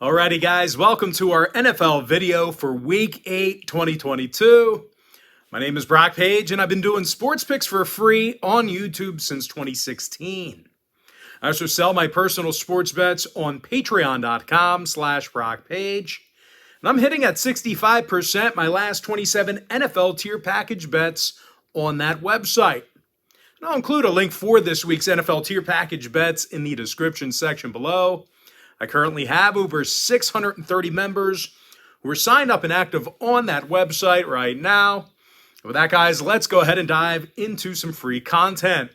Alrighty, guys, welcome to our NFL video for Week 8, 2022. My name is Brock Page, and I've been doing sports picks for free on YouTube since 2016. I also sell my personal sports bets on Patreon.com/BrockPage. And I'm hitting at 65% my last 27 NFL tier package bets on that website. And I'll include a link for this week's NFL tier package bets in the description section below. I currently have over 630 members who are signed up and active on that website right now. And with that, guys, let's go ahead and dive into some free content.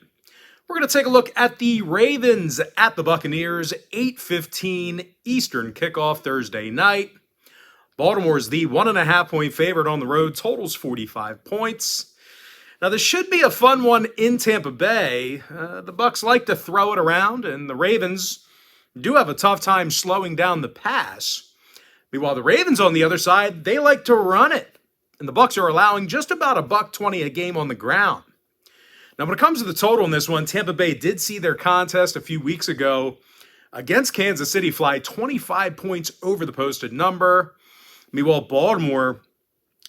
We're going to take a look at the Ravens at the Buccaneers, 8:15 Eastern kickoff Thursday night. Baltimore is the 1.5-point favorite on the road, totals 45 points. Now, this should be a fun one in Tampa Bay. The Bucs like to throw it around, and the Ravens do have a tough time slowing down the pass. Meanwhile, the Ravens on the other side, they like to run it, and the Bucs are allowing just about $1.20 a game on the ground. Now, when it comes to the total in this one, Tampa Bay did see their contest a few weeks ago against Kansas City fly 25 points over the posted number. Meanwhile, Baltimore,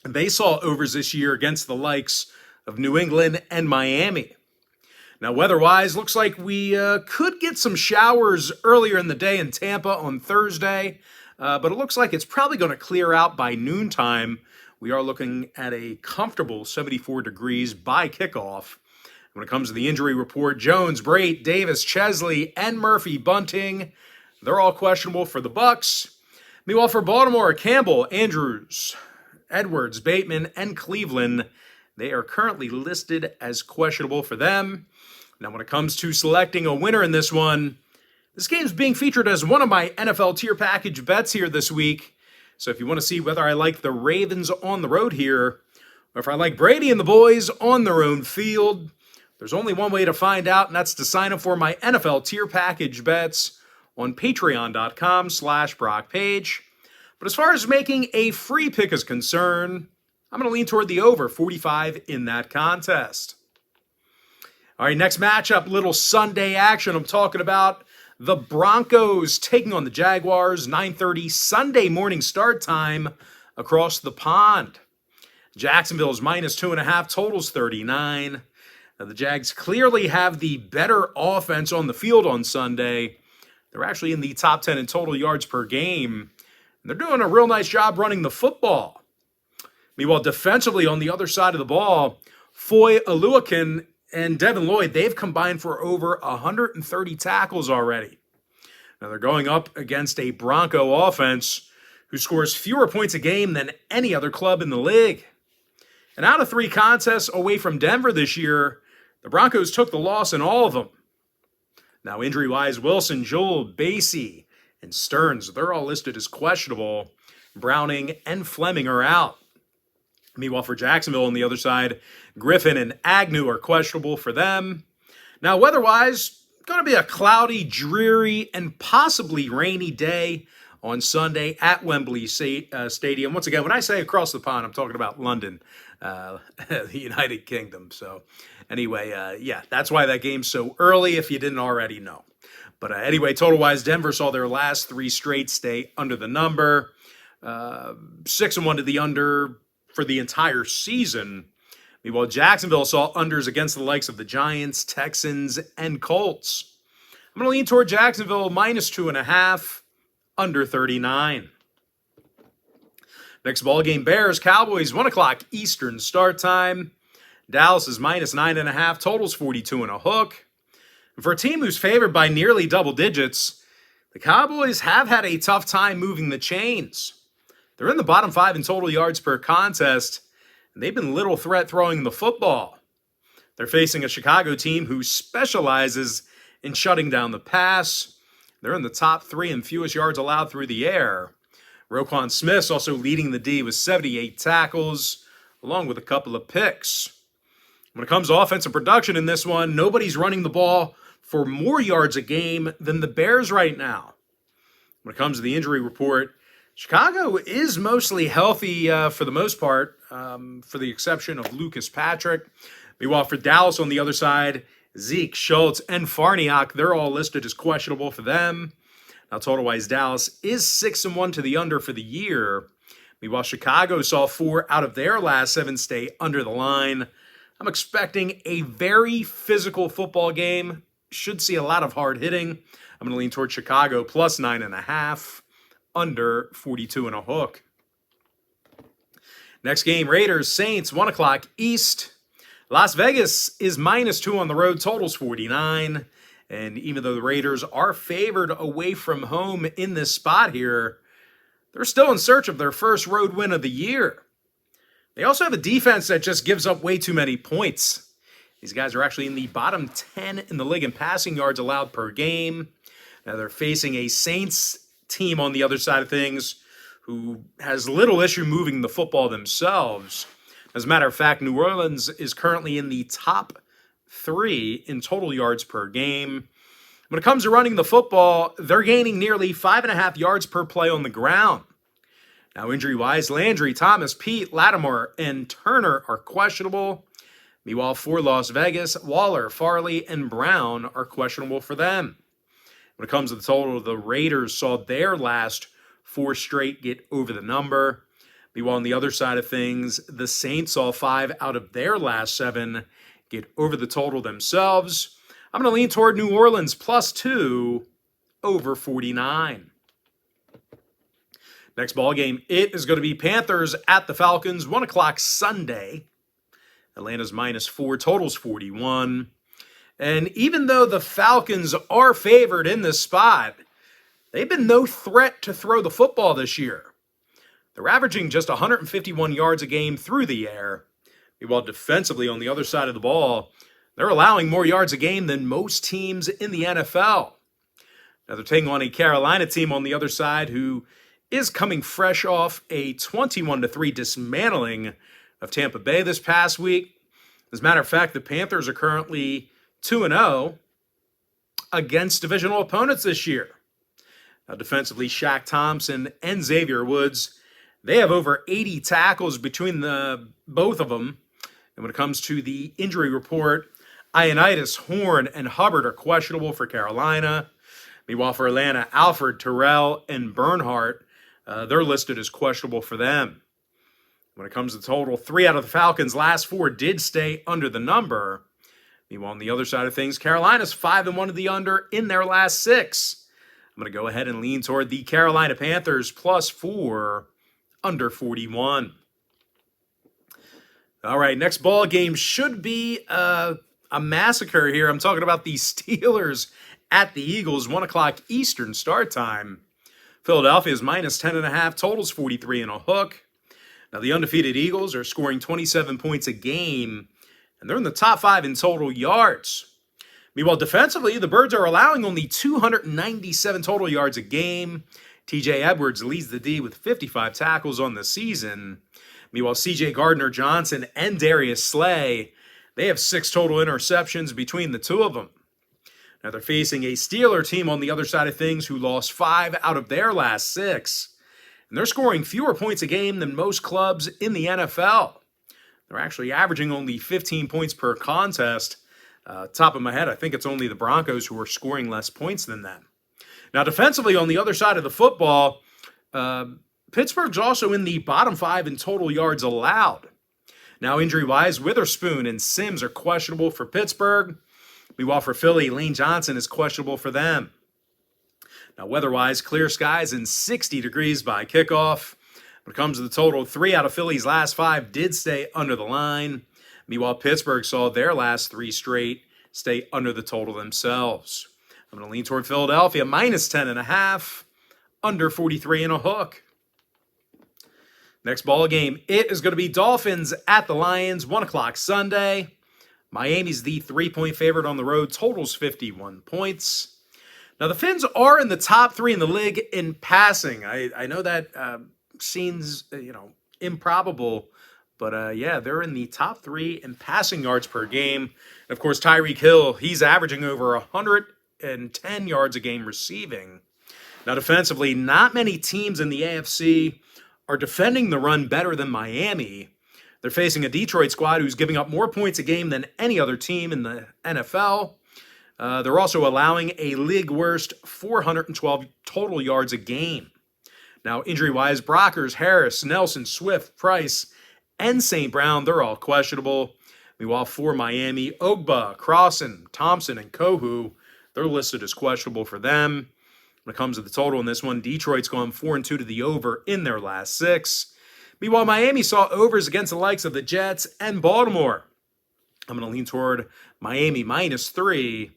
they saw overs this year against the likes of New England and Miami. Now, weather-wise, looks like we could get some showers earlier in the day in Tampa on Thursday, but it looks like it's probably going to clear out by noontime. We are looking at a comfortable 74 degrees by kickoff. When it comes to the injury report, Jones, Brait, Davis, Chesley, and Murphy Bunting, they're all questionable for the Bucs. Meanwhile, for Baltimore, Campbell, Andrews, Edwards, Bateman, and Cleveland, they are currently listed as questionable for them. Now, when it comes to selecting a winner in this one, this game is being featured as one of my NFL tier package bets here this week. So if you want to see whether I like the Ravens on the road here, or if I like Brady and the boys on their own field, there's only one way to find out, and that's to sign up for my NFL tier package bets on Patreon.com/BrockPage. But as far as making a free pick is concerned, I'm going to lean toward the over 45 in that contest. All right, next matchup, little Sunday action. I'm talking about the Broncos taking on the Jaguars, 9:30 Sunday morning start time across the pond. Jacksonville is -2.5, totals 39. Now, the Jags clearly have the better offense on the field on Sunday. They're actually in the top 10 in total yards per game. And they're doing a real nice job running the football. Meanwhile, defensively on the other side of the ball, Foy Oluokun and Devin Lloyd, they've combined for over 130 tackles already. Now, they're going up against a Bronco offense who scores fewer points a game than any other club in the league. And out of 3 contests away from Denver this year, the Broncos took the loss in all of them. Now, injury-wise, Wilson, Joel, Basie, and Stearns, they're all listed as questionable. Browning and Fleming are out. Meanwhile, for Jacksonville on the other side, Griffin and Agnew are questionable for them. Now, weather-wise, going to be a cloudy, dreary, and possibly rainy day on Sunday at Wembley Stadium. Once again, when I say across the pond, I'm talking about London, the United Kingdom. So anyway, yeah, that's why that game's so early if you didn't already know. But anyway, total-wise, Denver saw their last 3 straight stay under the number. 6-1 to the under for the entire season. Meanwhile, Jacksonville saw unders against the likes of the Giants, Texans, and Colts. I'm going to lean toward Jacksonville -2.5, under 39. Next ball game, Bears, Cowboys, 1 o'clock Eastern start time. Dallas is -9.5, totals 42 and a hook. And for a team who's favored by nearly double digits, the Cowboys have had a tough time moving the chains. They're in the bottom 5 in total yards per contest, and they've been little threat throwing the football. They're facing a Chicago team who specializes in shutting down the pass. They're in the top 3 in fewest yards allowed through the air. Roquan Smith's also leading the D with 78 tackles, along with a couple of picks. When it comes to offensive production in this one, nobody's running the ball for more yards a game than the Bears right now. When it comes to the injury report, Chicago is mostly healthy for the most part, for the exception of Lucas Patrick. Meanwhile, for Dallas on the other side, Zeke, Schultz, and Farniok, they're all listed as questionable for them. Now, total-wise, Dallas is 6-1 to the under for the year. Meanwhile, Chicago saw 4 out of their last 7 stay under the line. I'm expecting a very physical football game. Should see a lot of hard hitting. I'm going to lean towards Chicago plus 9.5, under 42 and a hook. Next game, Raiders, Saints, 1 o'clock East. Las Vegas is -2 on the road, totals 49. And even though the Raiders are favored away from home in this spot here, they're still in search of their first road win of the year. They also have a defense that just gives up way too many points. These guys are actually in the bottom 10 in the league in passing yards allowed per game. Now they're facing a Saints team on the other side of things who has little issue moving the football themselves. As a matter of fact, New Orleans is currently in the top 3 in total yards per game. When it comes to running the football, they're gaining nearly 5.5 yards per play on the ground. Now, injury-wise, Landry, Thomas, Pete, Lattimore, and Turner are questionable. Meanwhile, for Las Vegas, Waller, Farley, and Brown are questionable for them. When it comes to the total, the Raiders saw their last 4 straight get over the number. Meanwhile, on the other side of things, the Saints saw 5 out of their last 7 get over the total themselves. I'm going to lean toward New Orleans plus 2 over 49. Next ball game, it is going to be Panthers at the Falcons, 1 o'clock Sunday. Atlanta's -4, totals 41. And even though the Falcons are favored in this spot, they've been no threat to throw the football this year. They're averaging just 151 yards a game through the air. Meanwhile, defensively on the other side of the ball, they're allowing more yards a game than most teams in the NFL. Now they're taking on a Carolina team on the other side who is coming fresh off a 21-3 dismantling of Tampa Bay this past week. As a matter of fact, the Panthers are currently 2-0 against divisional opponents this year. Now defensively, Shaq Thompson and Xavier Woods, they have over 80 tackles between the both of them. And when it comes to the injury report, Ioannidis, Horn, and Hubbard are questionable for Carolina. Meanwhile, for Atlanta, Alfred, Terrell, and Bernhardt, they're listed as questionable for them. When it comes to total, 3 out of the Falcons' last 4 did stay under the number. Meanwhile, on the other side of things, Carolina's 5-1 to the under in their last 6. I'm going to go ahead and lean toward the Carolina Panthers plus 4 under 41. All right, next ball game should be a massacre here. I'm talking about the Steelers at the Eagles, 1 o'clock Eastern start time. Philadelphia is -10.5, totals 43 and a hook. Now, the undefeated Eagles are scoring 27 points a game, and they're in the top 5 in total yards. Meanwhile, defensively, the Birds are allowing only 297 total yards a game. TJ Edwards leads the D with 55 tackles on the season. Meanwhile, CJ Gardner-Johnson and Darius Slay, they have 6 total interceptions between the two of them. Now, they're facing a Steeler team on the other side of things who lost 5 out of their last 6. And they're scoring fewer points a game than most clubs in the NFL. They're actually averaging only 15 points per contest. Top of my head, I think it's only the Broncos who are scoring less points than them. Now, defensively, on the other side of the football, Pittsburgh's also in the bottom 5 in total yards allowed. Now, injury-wise, Witherspoon and Sims are questionable for Pittsburgh. Meanwhile, for Philly, Lane Johnson is questionable for them. Now, weather-wise, clear skies and 60 degrees by kickoff. When it comes to the total, 3 out of Philly's last 5 did stay under the line. Meanwhile, Pittsburgh saw their last 3 straight stay under the total themselves. I'm going to lean toward Philadelphia, -10.5, under 43 and a hook. Next ball game, it is going to be Dolphins at the Lions, 1 o'clock Sunday. Miami's the 3-point favorite on the road, totals 51 points. Now, the Fins are in the top 3 in the league in passing. I know that seems, improbable, but yeah, they're in the top 3 in passing yards per game. And of course, Tyreek Hill, he's averaging over 110 yards a game receiving. Now, defensively, not many teams in the AFC are defending the run better than Miami. They're facing a Detroit squad who's giving up more points a game than any other team in the NFL. They're also allowing a league worst 412 total yards a game. Now, injury-wise, Brockers, Harris, Nelson, Swift, Price, and St. Brown, they're all questionable. Meanwhile, for Miami, Ogba, Crossan, Thompson, and Kohu, they're listed as questionable for them. When it comes to the total in this one, Detroit's gone 4-2 to the over in their last 6. Meanwhile, Miami saw overs against the likes of the Jets and Baltimore. I'm going to lean toward Miami -3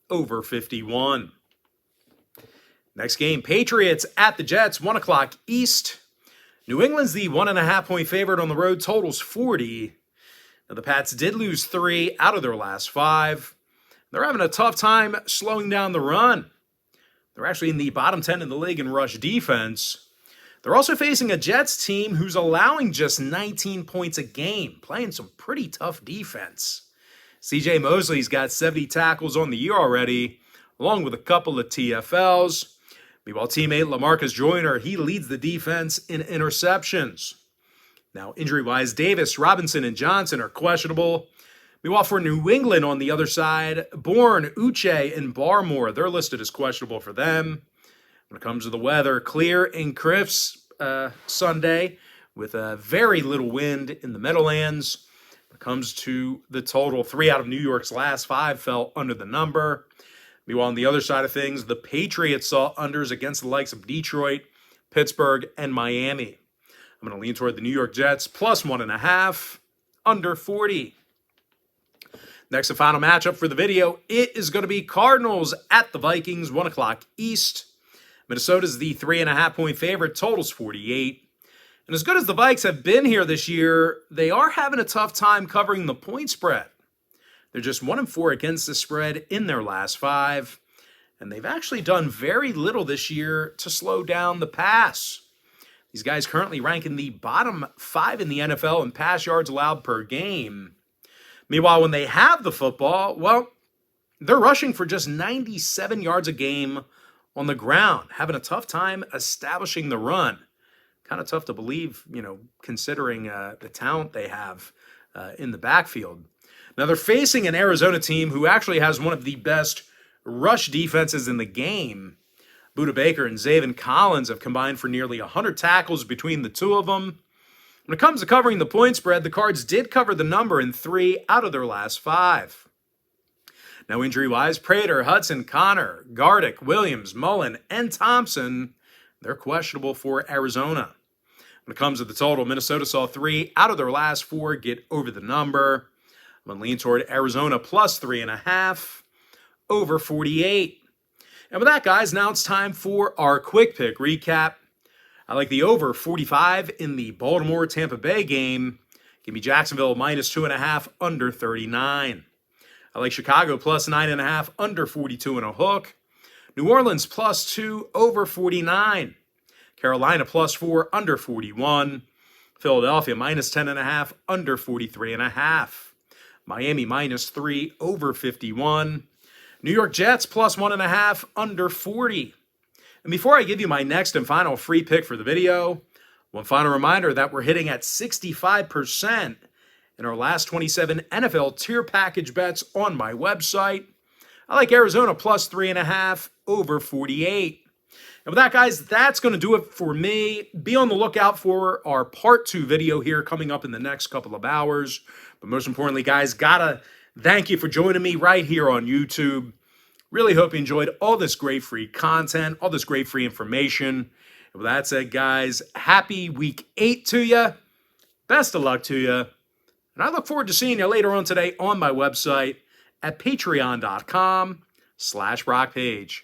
over 51. Next game, Patriots at the Jets, 1 o'clock East. New England's the 1.5-point favorite on the road, totals 40. Now, the Pats did lose 3 out of their last 5. They're having a tough time slowing down the run. They're actually in the bottom 10 in the league in rush defense. They're also facing a Jets team who's allowing just 19 points a game, playing some pretty tough defense. C.J. Mosley's got 70 tackles on the year already, along with a couple of TFLs. Meanwhile, teammate LaMarcus Joyner, he leads the defense in interceptions. Now, injury-wise, Davis, Robinson, and Johnson are questionable. Meanwhile, for New England on the other side, Bourne, Uche, and Barmore, they're listed as questionable for them. When it comes to the weather, clear and crisp Sunday with very little wind in the Meadowlands. When it comes to the total, 3 out of New York's last 5 fell under the number. Meanwhile, on the other side of things, the Patriots saw unders against the likes of Detroit, Pittsburgh, and Miami. I'm going to lean toward the New York Jets, +1.5, under 40. Next and final matchup for the video, it is going to be Cardinals at the Vikings, 1 o'clock East. Minnesota's the 3.5-point favorite, totals 48. And as good as the Vikes have been here this year, they are having a tough time covering the point spread. They're just 1-4 against the spread in their last 5. And they've actually done very little this year to slow down the pass. These guys currently rank in the bottom 5 in the NFL in pass yards allowed per game. Meanwhile, when they have the football, well, they're rushing for just 97 yards a game on the ground, having a tough time establishing the run. Kind of tough to believe, considering the talent they have in the backfield. Now, they're facing an Arizona team who actually has one of the best rush defenses in the game. Budda Baker and Zaven Collins have combined for nearly 100 tackles between the two of them. When it comes to covering the point spread, the Cards did cover the number in 3 out of their last 5. Now, injury-wise, Prater, Hudson, Connor, Gardick, Williams, Mullen, and Thompson, they're questionable for Arizona. When it comes to the total, Minnesota saw 3 out of their last 4 get over the number. I'm going to lean toward Arizona +3.5, over 48. And with that, guys, now it's time for our quick pick recap. I like the over 45 in the Baltimore-Tampa Bay game. Give me Jacksonville -2.5, under 39. I like Chicago +9.5, under 42.5 hook. New Orleans +2, over 49. Carolina +4, under 41. Philadelphia -10.5, under 43.5. Miami -3, over 51. New York Jets +1.5, under 40. And before I give you my next and final free pick for the video, one final reminder that we're hitting at 65% in our last 27 NFL tier package bets on my website. I like Arizona +3.5, over 48. And with that, guys, that's going to do it for me. Be on the lookout for our part 2 video here coming up in the next couple of hours. But most importantly, guys, gotta thank you for joining me right here on YouTube. Really hope you enjoyed all this great free content, all this great free information. And with that said, guys, happy week 8 to you. Best of luck to you. And I look forward to seeing you later on today on my website at patreon.com/BrockPage.